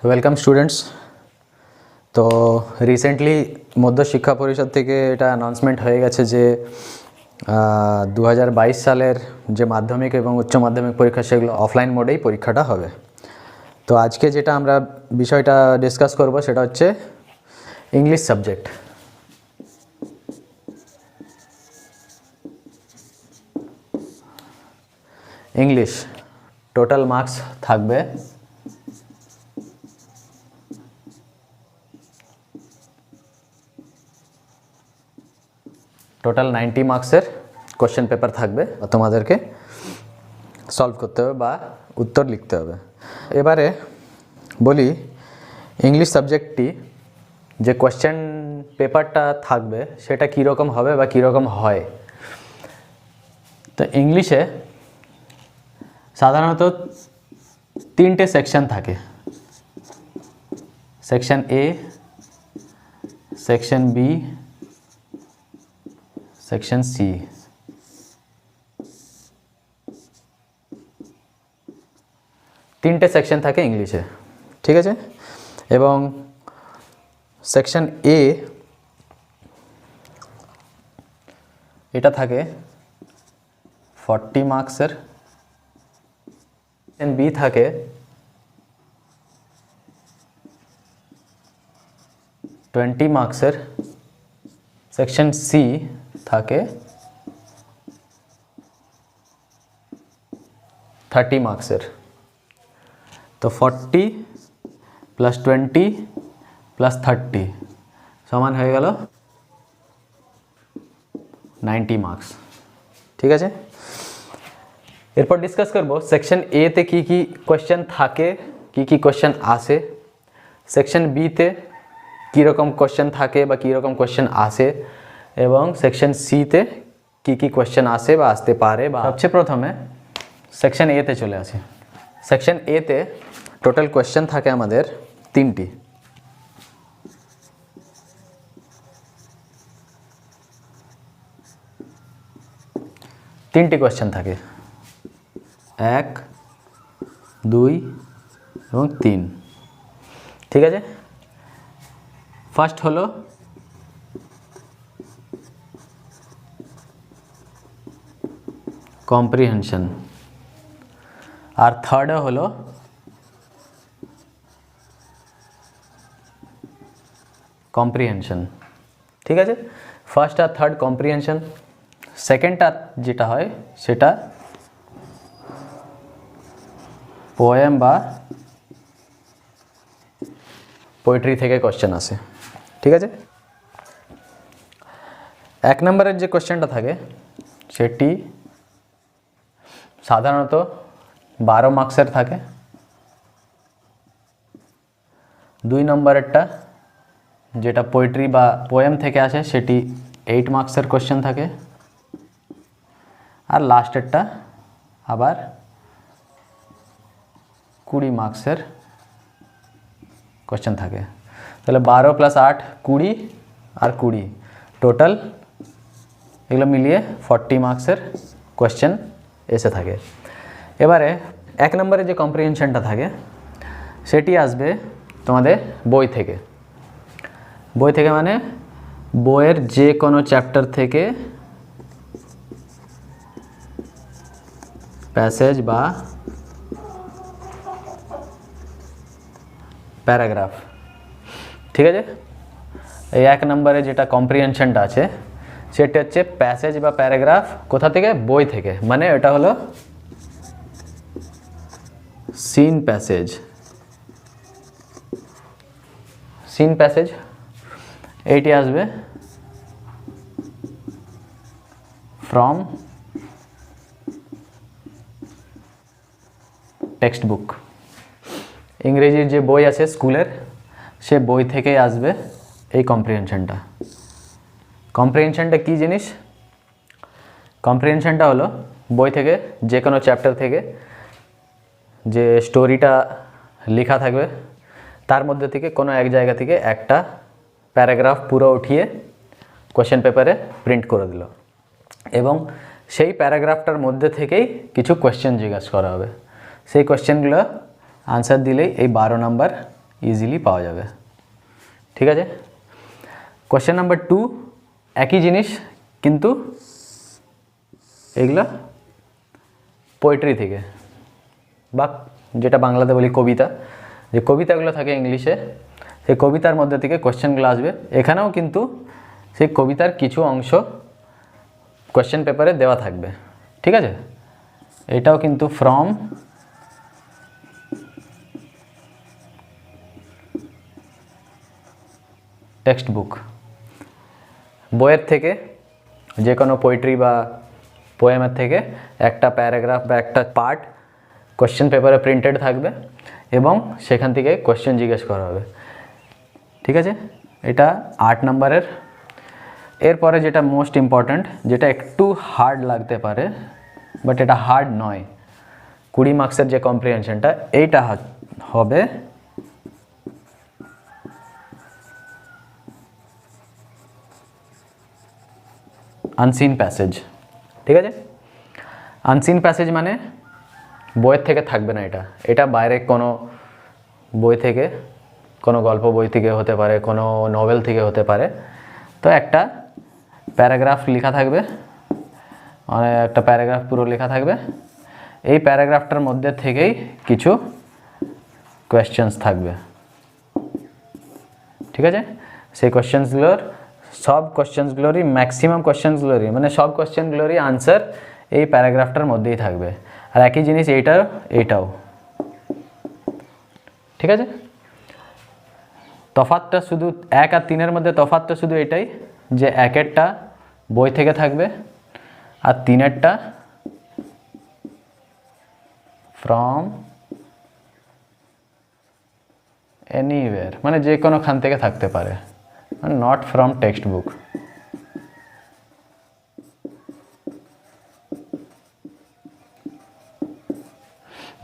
Welcome students. তো recently মধ্য শিক্ষা পরিষদ থেকে এটা অ্যানাউন্সমেন্ট হয়ে গেছে যে 2022 সালের যে মাধ্যমিক এবং উচ্চ মাধ্যমিক পরীক্ষা সেগুলো অফলাইন মোডেই পরীক্ষাটা হবে। তো আজকে যেটা আমরা বিষয়টা ডিসকাস করব সেটা হচ্ছে English subject. English total marks থাকবে 90 মার্কসের কোশ্চেন পেপার থাকবে, তোমাদেরকে সলভ করতে হবে বা উত্তর লিখতে হবে। এবারে বলি ইংলিশ সাবজেক্টটি যে কোশ্চেন পেপারটা থাকবে সেটা কীরকম হবে বা কীরকম হয়। তো ইংলিশে সাধারণত 3টে সেকশন থাকে, সেকশন এ, সেকশন বি, সেকশন সি। তিনটে সেকশন থাকে ইংলিশে, ঠিক আছে। এবং সেকশন এ এটা থাকে 40 মার্কসের, সেকশন বি থাকে 20 মার্কসের, সেকশন সি থাকে 30 মার্কসের। তো 40 + 20 + 30 সমান হয়ে গেল 90 মার্কস, ঠিক আছে। এরপর ডিসকাস করব সেকশন এতে কি কি কোয়েশ্চেন থাকে, কি কি কোয়েশ্চেন আসে, সেকশন বিতে কীরকম কোয়েশ্চেন থাকে বা কীরকম কোয়েশ্চেন আসে, এবং সেকশন সিতে কি কি কোয়েশ্চেন আসে বা আসতে পারে। বা সবচেয়ে প্রথমে সেকশন এতে চলে আসে। সেকশন এতে টোটাল কোয়েশ্চেন থাকে আমাদের 3টি। কোয়েশ্চেন থাকে 1, 2 এবং 3, ঠিক আছে। ফার্স্ট হলো কম্প্রিহেনশন, আর থার্ড হলো কম্প্রিহেনশন, ঠিক আছে। ফার্স্ট আর থার্ড কম্প্রিহেনশন। সেকেন্ডটা যেটা হয় সেটা পোয়েম বা পোয়েট্রি থেকে কোশ্চেন আসে, ঠিক আছে। 1 নম্বরের যে কোশ্চেনটা থাকে সেটি সাধারণত 12 মার্কসের থাকে। 2 নম্বরেরটা যেটা পোয়েট্রি বা পোয়েম থেকে আসে সেটি 8 মার্কসের কোশ্চেন থাকে। আর লাস্টেরটা আবার 20 মার্কসের কোশ্চেন থাকে। তাহলে 12 + 8 20 আর 20 টোটাল এগুলো মিলিয়ে 40 মার্কসের কোশ্চেন এসে থাকে। এবারে 1 নম্বরে যে কম্প্রিহেনশনটা থাকে সেটি আসবে তোমাদের বই থেকে। বই থেকে মানে বইয়ের যে কোনো চ্যাপ্টার থেকে প্যাসেজ বা প্যারাগ্রাফ, ঠিক আছে। এই 1 নম্বরে যেটা কম্প্রিহেনশনটা আছে সেটা হচ্ছে প্যাসেজ বা প্যারাগ্রাফ কোথা থেকে, বই থেকে। মানে এটা হলো সিন প্যাসেজ। সিন প্যাসেজ এইটি আসবে ফ্রম টেক্সট বুক। ইংরেজির যে বই আছে স্কুলের সে বই থেকে আসবে এই কম্প্রিহেনশনটা। কম্প্রিহেনশনটা কী জিনিস? কম্প্রিহেনশনটা হলো বই থেকে যে কোনো চ্যাপ্টার থেকে যে স্টোরিটা লেখা থাকবে তার মধ্যে থেকে কোনো এক জায়গা থেকে একটা প্যারাগ্রাফ পুরো উঠিয়ে কোশ্চেন পেপারে প্রিন্ট করে দিল, এবং সেই প্যারাগ্রাফটার মধ্যে থেকেই কিছু কোশ্চেন জিজ্ঞাসা করা হবে। সেই কোশ্চেনগুলো আনসার দিলেই এই 12 নম্বর ইজিলি পাওয়া যাবে। ঠিক আছে, কোশ্চেন নাম্বার 2 একই জিনিস কিন্তু এগুলো পোয়েট্রি থেকে বা যেটা বাংলাতে বলি কবিতা, যে কবিতাগুলো থাকে ইংলিশে, সেই কবিতার মধ্যে থেকে কোশ্চেনগুলো আসবে। এখানেও কিন্তু সেই কবিতার কিছু অংশ কোশ্চেন পেপারে দেওয়া থাকবে। ঠিক আছে, এটাও কিন্তু ফ্রম টেক্সট বুক, বইয়ের থেকে যে কোনো পোয়েট্রি বা পোয়েমের থেকে একটা প্যারাগ্রাফ বা একটা পার্ট কোশ্চেন পেপারে প্রিন্টেড থাকবে এবং সেখান থেকে কোশ্চেন জিজ্ঞেস করা হবে। ঠিক আছে, এটা 8 নম্বরের। এরপরে যেটা মোস্ট ইম্পর্ট্যান্ট, যেটা একটু হার্ড লাগতে পারে বাট এটা হার্ড নয়, 20 মার্কসের যে কম্প্রিহেনশনটা, এইটা হবে আনসিন প্যাসেজ। ঠিক আছে, আনসিন প্যাসেজ মানে বইয়ের থেকে থাকবে না, এটা বাইরে কোনো বই থেকে, কোনো গল্প বই থেকে হতে পারে, কোনো নভেল থেকে হতে পারে। তো একটা প্যারাগ্রাফ লেখা থাকবে, মানে একটা প্যারাগ্রাফ পুরো লেখা থাকবে, এই প্যারাগ্রাফটার মধ্যে থেকেই কিছু কোয়েশ্চেন্স থাকবে। ঠিক আছে, সেই কোয়েশ্চেন্সগুলোর সব কোয়েশ্চেন্সগুলোরই ম্যাক্সিমাম কোয়েশ্চেন্সগুলোরই মানে সব কোয়েশ্চেনগুলোরই আনসার এই প্যারাগ্রাফটার মধ্যেই থাকবে। আর একই জিনিস এইটাও। ঠিক আছে, তফাৎটা শুধু 1 আর 3-এর মধ্যে তফাৎটা শুধু এটাই যে 1-এরটা বই থেকে থাকবে আর 3-এরটা ফ্রম এনিওয়্যার, মানে যে কোনো খান থেকে থাকতে পারে, not from text book.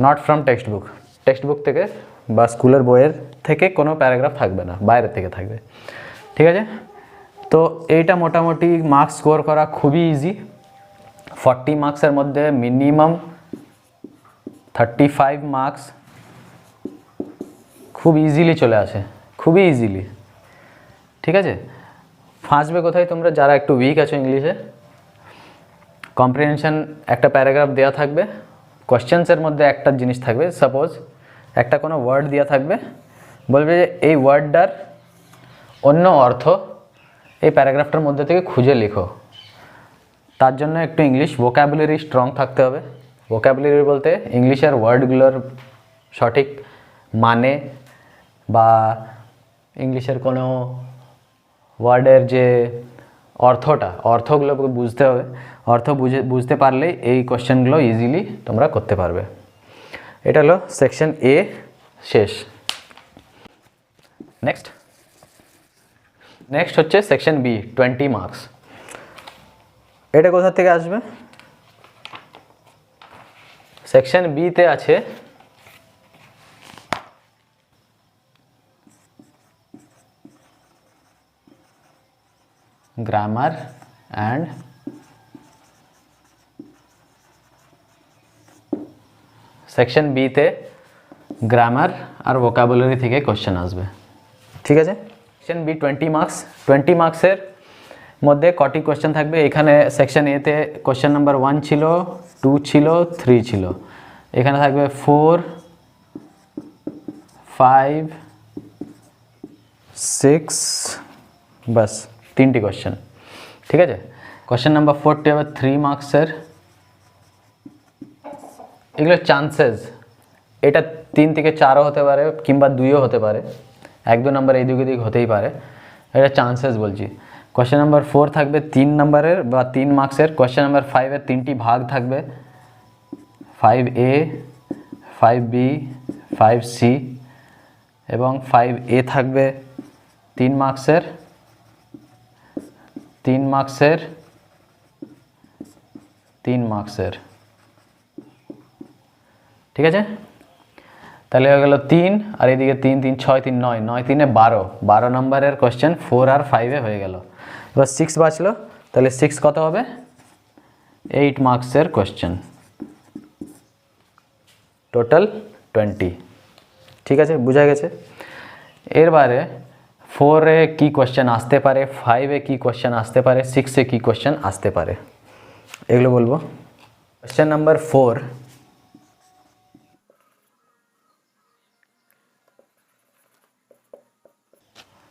Not from text book থেকে বা স্কুলের বইয়ের থেকে কোনো প্যারাগ্রাফ থাকবে না, বাইরে থেকে থাকবে। ঠিক আছে, তো এইটা মোটামুটি মার্কস স্কোর করা খুবই ইজি। 40 মার্কসের মধ্যে মিনিমাম 35 মার্কস খুব ইজিলি চলে আসে, খুবই ইজিলি। ঠিক আছে, ফাঁসবে কোথায় তোমরা যারা একটু উইক আছো ইংলিশে, কম্প্রিহেনশন একটা প্যারাগ্রাফ দেওয়া থাকবে, কোশ্চেন্সের মধ্যে একটা জিনিস থাকবে, সাপোজ একটা কোনো ওয়ার্ড দেওয়া থাকবে, বলবে যে এই ওয়ার্ডটার অন্য অর্থ এই প্যারাগ্রাফটার মধ্যে থেকে খুঁজে লেখো। তার জন্য একটু ইংলিশ ভোকাবুলারি স্ট্রং থাকতে হবে। ভোকাবুলারি বলতে ইংলিশের ওয়ার্ডগুলোর সঠিক মানে বা ইংলিশের কোনো ওয়ার্ডের যে অর্থগুলো বুঝতে হবে। অর্থ বুঝতে পারলেই এই কোশ্চেনগুলো ইজিলি তোমরা করতে পারবে। এটা হলো সেকশন এ শেষ। নেক্সট হচ্ছে সেকশন বি, 20 মার্কস। এটা কোথা থেকে আসবে? সেকশন বিতে আছে গ্রামার অ্যান্ড সেকশন বিতে গ্রামার আর ভোকাবুলারি থেকে কোশ্চেন আসবে। ঠিক আছে, সেকশন বি 20 মার্কস। 20 মার্কসের মধ্যে কটি কোশ্চেন থাকবে? এখানে সেকশন এতে কোশ্চেন নাম্বার 1 ছিল, 2 ছিল, 3 ছিল। এখানে থাকবে 4, 5, 6, বাস 3টি কোশ্চেন। ঠিক আছে, কোশ্চেন নাম্বার 4টি হবে 3 মার্কসের। এগুলো চান্সেস, এটা 3 থেকে 4ও হতে পারে কিংবা 2ও হতে পারে, 1-2 নম্বর এই দিক হতেই পারে, এটা চান্সেস বলছি। কোশ্চেন নাম্বার 4 থাকবে 3 নম্বরের বা 3 মার্কসের। কোশ্চেন নাম্বার 5-এর 3টি ভাগ থাকবে, 5A, 5B, 5C এবং 5A থাকবে 3 মার্কসের, 3 মার্কসের, 3 মার্কসের। ঠিক আছে, তাহলে হয়ে গেল 3 আর এদিকে 3, 3, 6, 3, 9, 9, 3, 12 নম্বরের কোশ্চেন 4 আর 5-এ হয়ে গেল। এবার 6 বাঁচলো, তাহলে 6 কত হবে? 8 মার্কসের কোশ্চেন, টোটাল 20। ঠিক আছে, বোঝা গেছে। এরবারে 4-এ কি কোয়েশ্চেন আসতে পারে, 5-এ কি কোয়েশ্চেন আসতে পারে, 6-এ কি কোয়েশ্চেন আসতে পারে, এগুলো বলবো। Question number 4,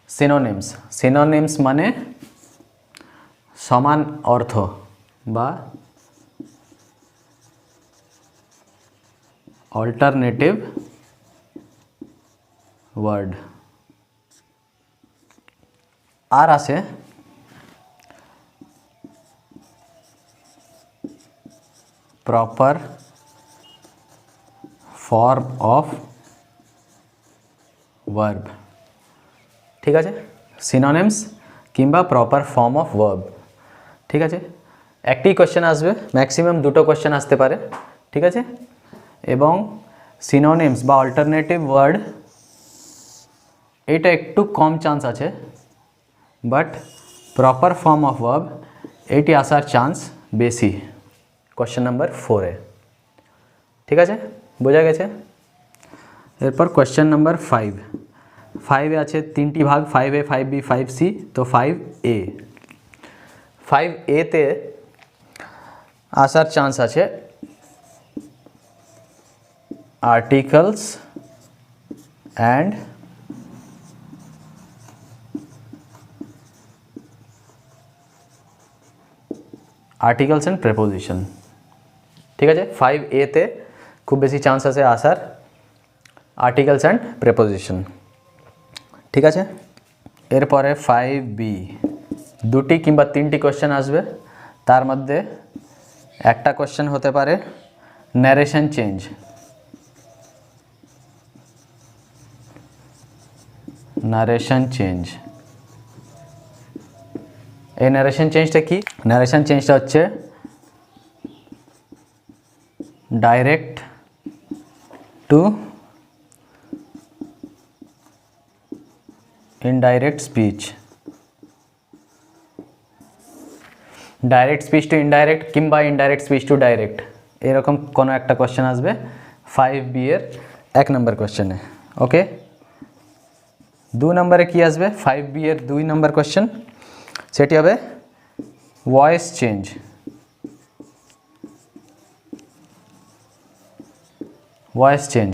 synonyms. সিনোনিমস মানে সমান অর্থ বা অল্টারনেটিভ ওয়ার্ড। আর আছে প্রপার ফর্ম অফ ভার্ব। ঠিক আছে, সিনোনিমস কিংবা প্রপার ফর্ম অফ ভার্ব। ঠিক আছে, একটি কোশ্চেন আসবে, ম্যাক্সিমাম দুটো কোশ্চেন আসতে পারে। ঠিক আছে, এবং সিনোনিমস বা অল্টারনেটিভ ওয়ার্ড এটা একটু কম চান্স আছে, but proper form of verb এটি আসার চান্স বেশি কোশ্চেন নাম্বার 4-এ। ঠিক আছে, বোঝা গেছে। এরপর কোশ্চেন নাম্বার 5। 5-এ আছে 3টি ভাগ, 5A, 5B, 5C। তো 5A, 5A-তে আসার চান্স আছে আর্টিকেলস অ্যান্ড প্রেপোজিশন। ঠিক আছে, 5A-তে খুব বেশি চান্স আছে আসার আর্টিকেলস অ্যান্ড প্রেপোজিশন। ঠিক আছে, এরপরে 5B, 2টি কিংবা 3টি কোশ্চেন আসবে, তার মধ্যে একটা কোশ্চেন হতে পারে ন্যারেশন চেঞ্জ। নারেশন চেঞ্জ, এই ন্যারেশন চেঞ্জটা কি? ন্যারেশন চেঞ্জটা হচ্ছে direct to indirect speech. Direct speech to indirect কিংবা ইনডাইরেক্ট স্পিচ টু ডাইরেক্ট, এরকম কোনো একটা কোশ্চেন আসবে 5B এর 1 নম্বর কোশ্চেনে। ওকে, 2 নম্বরে কি আসবে? 5B এর 2 নম্বর কোশ্চেন, সেটি হবে voice change. Voice change,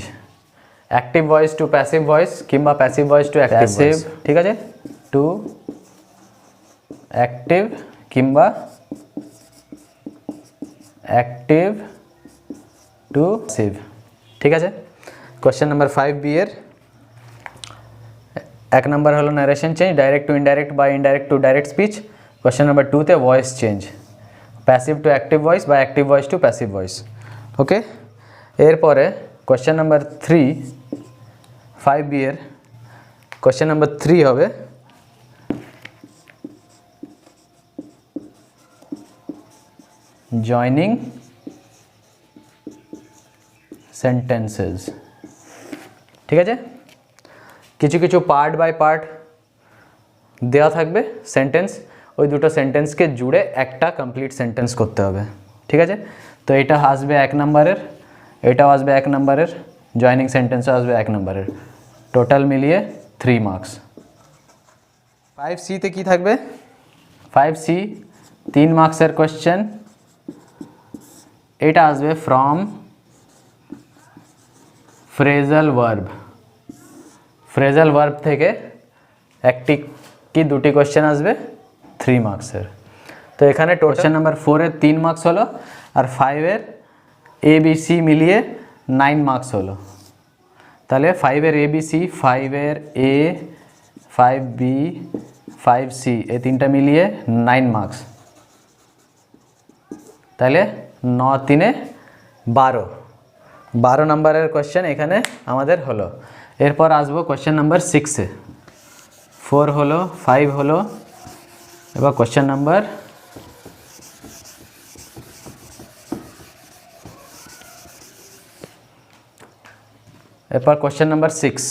active voice to passive voice কিংবা passive voice to active voice. ঠিক আছে, টু অ্যাক্টিভ কিংবা অ্যাক্টিভ টু প্যাসিভ। ঠিক আছে, কোশ্চেন নাম্বার 5B এর 1 নম্বর হলো narration change, direct to indirect বা indirect to direct speech. Question number 2-তে voice change, passive to active voice বা active voice to passive voice. Okay, এরপরে question number 3, 5B এর question number 3 হবে joining sentences. ঠিক আছে, কিছু কিছু পার্ট বাই পার্ট দেওয়া থাকবে সেন্টেন্স, ওই দুটো সেন্টেন্সকে জুড়ে একটা কমপ্লিট সেন্টেন্স করতে হবে। ঠিক আছে, তো এটা আসবে 1 নম্বরের, এটাও আসবে 1 নম্বরের, জয়নিং সেন্টেন্সও আসবে 1 নম্বরের, টোটাল মিলিয়ে 3 মার্কস। 5C-তে কি থাকবে? 5C 3 মার্কসের কোশ্চেন, এটা আসবে from phrasal verb. Phrasal verb থেকে একটি কি দুটি কোশ্চেন আসবে 3 মার্কসের। তো এখানে কোশ্চেন নাম্বার 4-এর 3 মার্কস হলো, আর 5-এর ABC মিলিয়ে 9 মার্কস হলো। তাহলে 5-এর ABC, 5-এর A, 5B, 5C এই তিনটা মিলিয়ে 9 মার্কস। তাহলে 9 3 12 নম্বরের কোশ্চেন এখানে আমাদের হলো। এরপর আসবো কোশ্চেন নাম্বার 6-এ। 4 হলো, 5 হলো, এবার question number question number 6।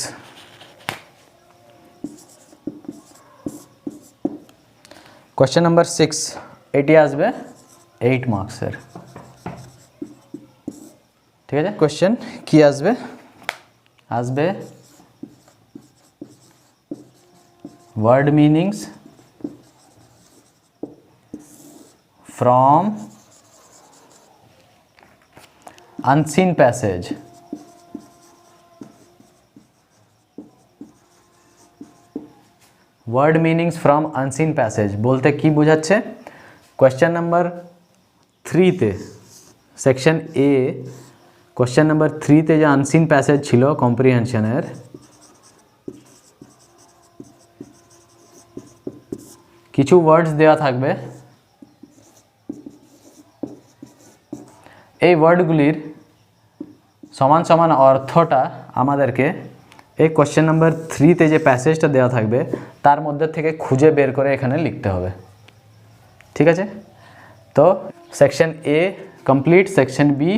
Question number 6 এটি আসবে 8 মার্কসের। ঠিক আছে, কোশ্চেন কি আসবে? আসবে word meanings from unseen passage. Word meanings from unseen passage বলতে কি বোঝাচ্ছে? কোয়েশ্চেন নাম্বার 3-তে সেকশন এ কোয়েশ্চেন নাম্বার 3-তে যে আনসিন প্যাসেজ ছিল কম্প্রিহেনশনের, কিছু ওয়ার্ডস দেওয়া থাকবে, এই ওয়ার্ডগুলির সমান সমান অর্থটা আমাদেরকে এই কোয়েশ্চেন নাম্বার 3-তে যে প্যাসেজটা দেওয়া থাকবে তার মধ্যে থেকে খুঁজে বের করে এখানে লিখতে হবে। ঠিক আছে, তো সেকশন এ কমপ্লিট, সেকশন বি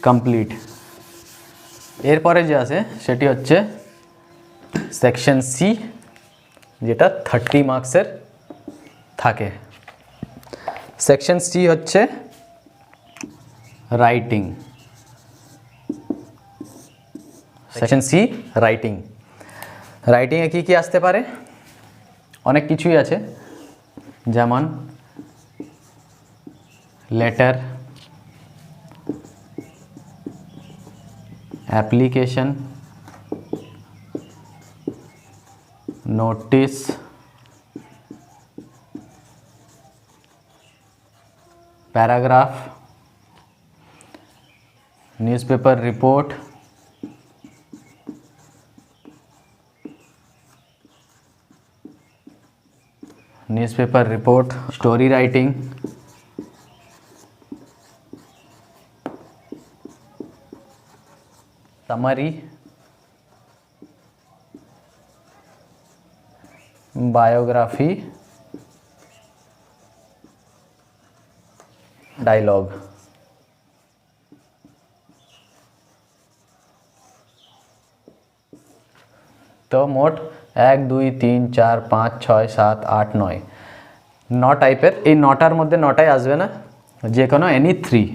কমপ্লিট। এরপরে যে আছে সেটি হচ্ছে সেকশন সি, যেটা 30 মার্কসের থাকে। সেকশন সি হচ্ছে রাইটিং। Section C writing. রাইটিংয়ে কী কী আসতে পারে? অনেক কিছুই আছে, যেমন letter, application, notice, paragraph, newspaper report, story writing, summary, biography, dialogue. তো মোট 1 2 3 4 5 6 7 8 9 9 টাইপের। এই 9টার মধ্যে 9টাই আসবে না, যে কোনো এনি 3,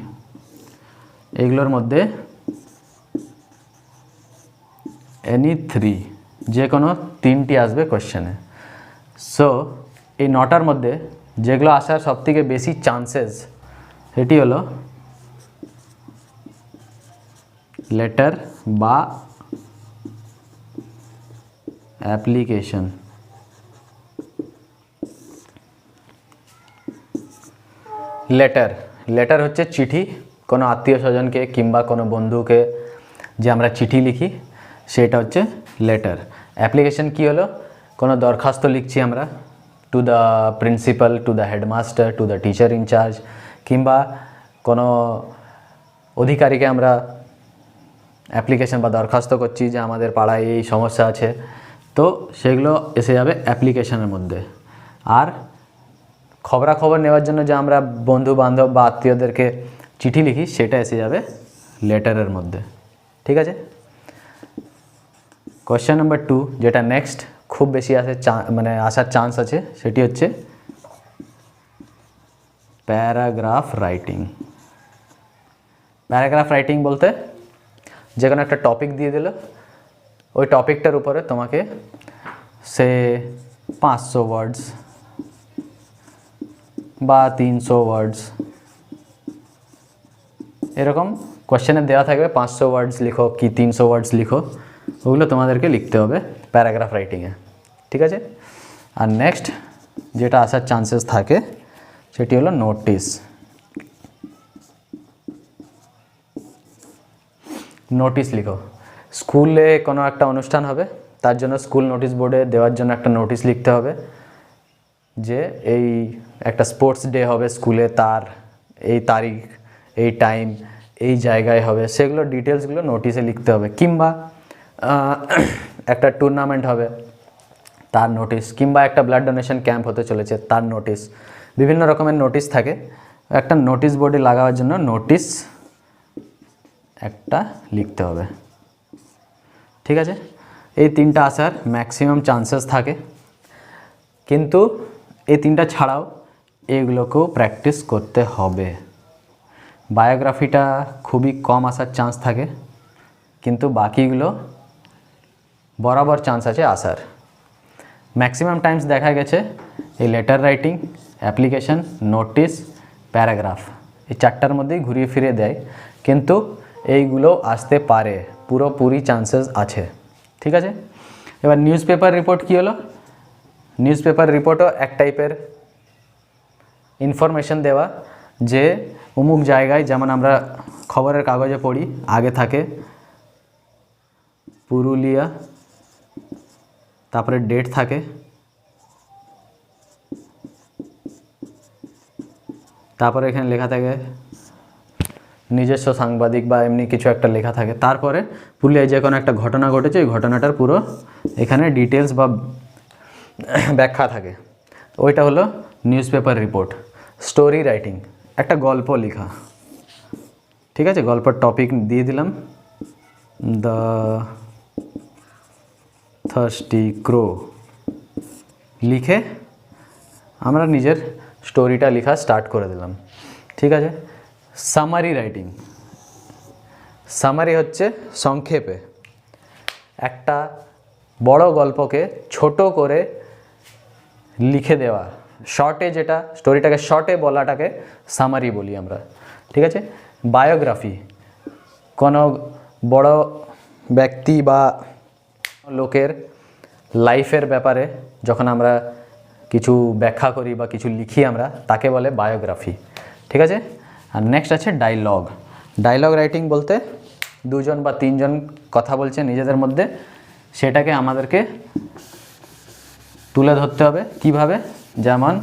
এইগুলোর মধ্যে এনি 3 যে কোনো 3টি আসবে কোশ্চেনে। সো এই 9টার মধ্যে যেগুলো আসার সবথেকে বেশি চান্সেস সেটি হলো লেটার বা অ্যাপ্লিকেশন। লেটার হচ্ছে চিঠি, কোনো আত্মীয় স্বজনকে কিংবা কোনো বন্ধুকে যে আমরা চিঠি লিখি সেটা হচ্ছে লেটার। অ্যাপ্লিকেশন কি হলো? কোনো দরখাস্ত লিখছি আমরা to the principal, to the headmaster, to the teacher in charge, কিংবা কোনো অধিকারীকে আমরা অ্যাপ্লিকেশন বা দরখাস্ত করছি যে আমাদের পাড়ায় এই সমস্যা আছে, তো সেগুলো এসে যাবে অ্যাপ্লিকেশনের মধ্যে। আর খবরাখবর নেওয়ার জন্য যে আমরা বন্ধু বান্ধব বা আত্মীয়দেরকে চিঠি লিখি সেটা এসে যাবে লেটারের মধ্যে। ঠিক আছে, কোয়েশ্চেন নাম্বার 2 যেটা নেক্সট খুব বেশি আসার চান্স আছে সেটি হচ্ছে প্যারাগ্রাফ রাইটিং। প্যারাগ্রাফ রাইটিং বলতে যে কোনো একটা টপিক দিয়ে দিল, ওই টপিকটার উপরে তোমাকে সে 500 ওয়ার্ডস বা 300 ওয়ার্ডস এরকম কোয়েশ্চেনে দেওয়া থাকবে, 500 ওয়ার্ডস লিখো কি 300 ওয়ার্ডস লিখো, ওগুলো তোমাদেরকে লিখতে হবে প্যারাগ্রাফ রাইটিংয়ে। ঠিক আছে, আর নেক্সট যেটা আসার চান্সেস থাকে সেটি হলো নোটিস। নোটিস লিখো, স্কুলে কোনো একটা অনুষ্ঠান হবে, তার জন্য স্কুল নোটিশ বোর্ডে দেওয়ার জন্য একটা নোটিশ লিখতে হবে যে এই একটা স্পোর্টস ডে হবে স্কুলে, তার এই তারিখ, এই টাইম, এই জায়গায় হবে, সেগুলো ডিটেলসগুলো নোটিশে লিখতে হবে। কিংবা একটা টুর্নামেন্ট হবে তার নোটিশ, কিংবা একটা ব্লাড ডোনেশন ক্যাম্প হতে চলেছে তার নোটিশ, বিভিন্ন রকমের নোটিশ থাকে। একটা নোটিশ বোর্ডে লাগাবার জন্য নোটিশ একটা লিখতে হবে। ঠিক আছে, এই 3টা আসার ম্যাক্সিমাম চান্সেস থাকে, কিন্তু এই 3টা ছাড়াও এগুলোকেও প্র্যাকটিস করতে হবে। বায়োগ্রাফিটা খুবই কম আসার চান্স থাকে, কিন্তু বাকিগুলো বরাবর চান্স আছে আসার। ম্যাক্সিমাম টাইমস দেখা গেছে এই letter writing, application, notice, paragraph এই চারটার মধ্যেই ঘুরিয়ে ফিরিয়ে দেয়, কিন্তু এইগুলো আসতে পারে, পুরোপুরি চান্সেস আছে। ঠিক আছে, এবার নিউজ পেপার রিপোর্ট কী হলো? নিউজ পেপার রিপোর্টও এক টাইপের ইনফরমেশন দেওয়া, যে অমুক জায়গায়, যেমন আমরা খবরের কাগজে পড়ি, আগে থাকে পুরুলিয়া, তারপরে ডেট থাকে, তারপরে এখানে লেখা থাকে নিজস্ব সাংবাদিক বা এমনি কিছু একটা লেখা থাকে, তারপরে পুরুলিয়ায় যে কোনো একটা ঘটনা ঘটেছে ওই ঘটনাটার পুরো এখানে ডিটেলস বা ব্যাখ্যা থাকে, ওইটা হলো news paper report. Story writing, একটা গল্প লেখা, ঠিক আছে, গল্পের টপিক দিয়ে দিলাম দ্য থার্স্টি ক্রো, লিখে আমরা নিজের স্টোরিটা লেখা স্টার্ট করে দিলাম। ঠিক আছে, সামারি রাইটিং, সামারি হচ্ছে সংক্ষেপে একটা বড় গল্পকে ছোট করে লিখে দেওয়া, শর্টে, যেটা স্টোরিটাকে শর্টে বলাটাকে সামারি বলি আমরা। ঠিক আছে, বায়োগ্রাফি, কোনো বড় ব্যক্তি বা লোকের লাইফের ব্যাপারে যখন আমরা কিছু ব্যাখ্যা করি বা কিছু লিখি আমরা, তাকে বলে বায়োগ্রাফি। ঠিক আছে, আর নেক্সট আছে ডায়লগ। ডায়লগ রাইটিং বলতে দুজন বা তিনজন কথা বলছে নিজেদের মধ্যে, সেটাকে আমাদেরকে তুলে ধরতে হবে কিভাবে, যেমন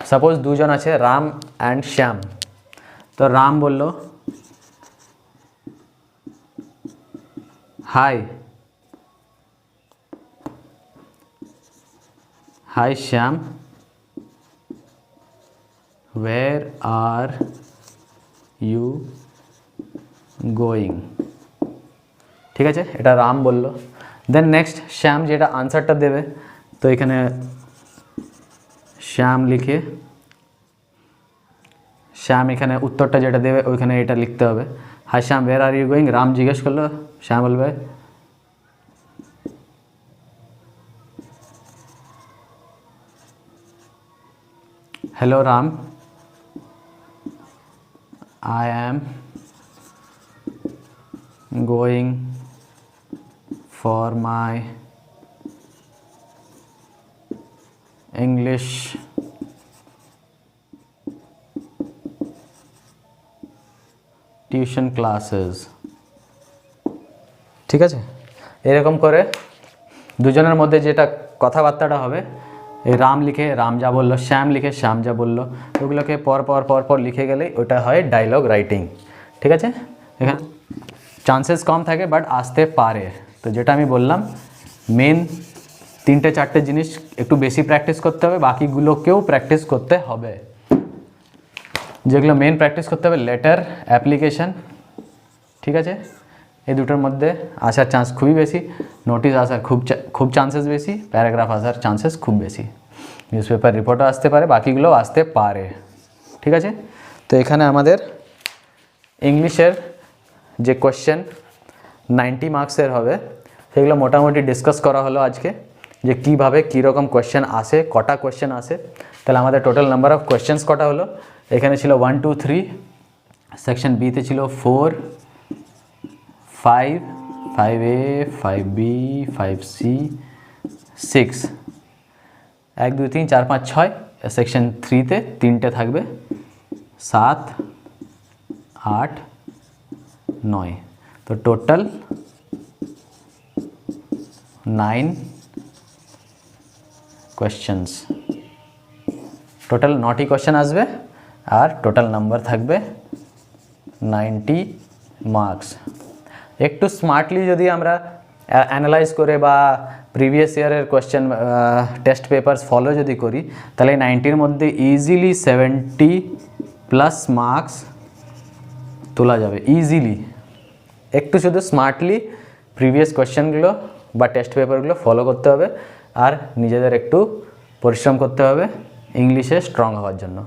সাপোজ দুজন আছে রাম অ্যান্ড শ্যাম, তো রাম বলল hi, hi Shyam, where are you going? ঠিক আছে, এটা রাম বলল। দেন নেক্সট শ্যাম যেটা আনসারটা দেবে, তো এখানে শ্যাম লিখে, শ্যাম এখানে উত্তরটা যেটা দেবে ওইখানে এটা লিখতে হবে, hi Shyam where are you going? Ram জিজ্ঞেস করলো, শ্যাম বলবে hello Ram, I am going for my English tuition classes. ঠিক আছে, এরকম করে দুজনের মধ্যে যেটা কথাবার্তাটা হবে, এই রাম লিখে রাম যা বললো, শ্যাম লিখে শ্যাম যা বললো, ওগুলোকে পর পর পর পর লিখে গেলেই ওটা হয় ডায়লগ রাইটিং। ঠিক আছে, এখানে চান্সেস কম থাকে বাট আসতে পারে। তো যেটা আমি বললাম, মেন 3-4টে জিনিস একটু বেশি প্র্যাকটিস করতে হবে, বাকিগুলোকেও প্র্যাকটিস করতে হবে। যেগুলো মেন প্র্যাকটিস করতে হবে, লেটার, অ্যাপ্লিকেশন। ঠিক আছে, এই দুটোর মধ্যে আসার চান্স খুবই বেশি, নোটিশ আসার খুব চান্সেস বেশি, প্যারাগ্রাফ আসার চান্সেস খুব বেশি, নিউজ পেপার রিপোর্টও আসতে পারে, বাকিগুলোও আসতে পারে। ঠিক আছে, তো এখানে আমাদের ইংলিশের যে কোয়েশ্চেন 90 মার্কসের হবে, সেগুলো মোটামুটি ডিসকাস করা হলো আজকে, যে কীভাবে কীরকম কোয়েশ্চেন আসে, কটা কোয়েশ্চেন আসে। তাহলে আমাদের টোটাল নাম্বার অফ কোয়েশ্চেন্স কটা হলো? এখানে ছিল 1 2 3, সেকশন বিতে ছিল 4 5 5A 5B 5C 6, 1 2 3 4 5 6, সেকশন 3তে 3টে থাকবে, 7 8 9, তো টোটাল 9 কোয়েশ্চেন্স, টোটাল 9টি কোয়েশ্চেন আসবে, আর টোটাল নাম্বার থাকবে 90 মার্কস। একটু স্মার্টলি যদি আমরা অ্যানালাইজ করে বা প্রিভিয়াস ইয়ারের কোয়েশ্চেন টেস্ট পেপারস ফলো যদি করি, তাহলে 90-র মধ্যে ইজিলি 70+ মার্কস তোলা যাবে ইজিলি। একটু শুধু স্মার্টলি প্রিভিয়াস কোয়েশ্চেনগুলো বা টেস্ট পেপারগুলো ফলো করতে হবে, আর নিজেদের একটু পরিশ্রম করতে হবে ইংলিশে স্ট্রং হওয়ার জন্য।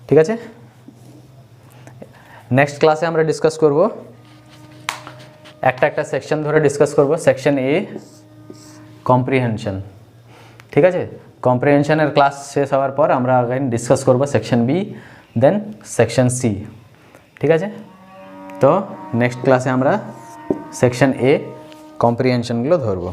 ঠিক আছে, নেক্সট ক্লাসে আমরা ডিসকাস করব একটা একটা সেকশন ধরে ডিসকাস করব। সেকশন এ কম্প্রিহেনশন, ঠিক আছে। কম্প্রিহেনশনের ক্লাস শেষ হওয়ার পর আমরা আগাইন ডিসকাস করব সেকশন বি, দেন সেকশন সি, ঠিক আছে। তো নেক্সট ক্লাসে আমরা সেকশন এ কম্প্রিহেনশনগুলো ধরবো।